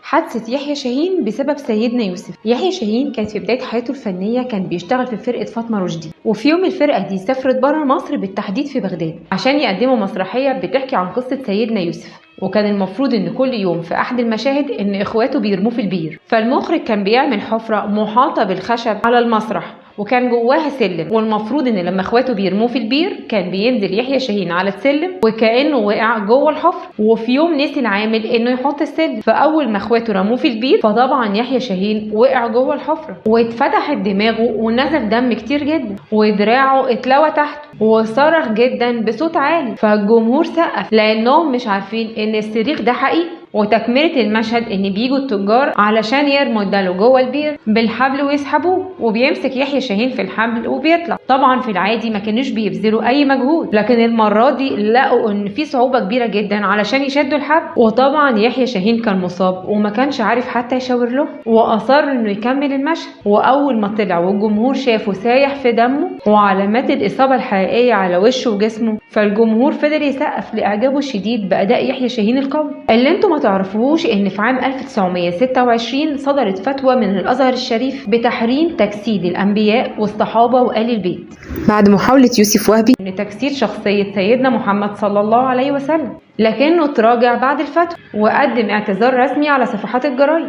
حادثة يحيى شاهين بسبب سيدنا يوسف. يحيى شاهين كان في بداية حياته الفنية كان بيشتغل في فرقة فاطمة رشدي، وفي يوم الفرقة دي سافرت بره مصر بالتحديد في بغداد عشان يقدموا مسرحية بتحكي عن قصة سيدنا يوسف. وكان المفروض ان كل يوم في احد المشاهد ان اخواته بيرموه في البير، فالمخرج كان بيعمل حفرة محاطة بالخشب على المسرح وكان جواها سلم، والمفروض ان لما اخواته بيرموه في البير كان بينزل يحيى شاهين على السلم وكانه وقع جوه الحفر. وفي يوم نسي العامل انه يحط السلم، فاول ما اخواته رموه في البير فطبعا يحيى شاهين وقع جوه الحفره واتفتحت دماغه ونزل دم كتير جدا ودراعه اتلوى تحت وصرخ جدا بصوت عالي، فالجمهور سقف لانهم مش عارفين ان الصريخ ده حقيقي. وتكملة المشهد ان بيجوا التجار علشان يرموا الدلو جوه البير بالحبل ويسحبوه، وبيمسك يحيى شاهين في الحبل وبيطلع. طبعا في العادي ما كانوش بيبذلوا اي مجهود، لكن المرة دي لقوا ان في صعوبة كبيرة جدا علشان يشدوا الحبل. وطبعا يحيى شاهين كان مصاب وما كانش عارف حتى يشاور له، واصر انه يكمل المشهد. واول ما طلع والجمهور شافه سايح في دمه وعلامات الاصابة الحقيقية على وشه وجسمه، فالجمهور فضل يسقف لاعجابه الشديد باداء يحيى شاهين القوي. اللي انتم ما تعرفوش ان في عام 1926 صدرت فتوى من الازهر الشريف بتحريم تجسيد الانبياء والصحابه وآل البيت بعد محاوله يوسف وهبي ان تجسيد شخصيه سيدنا محمد صلى الله عليه وسلم، لكنه تراجع بعد الفتوى وقدم اعتذار رسمي على صفحات الجرايد.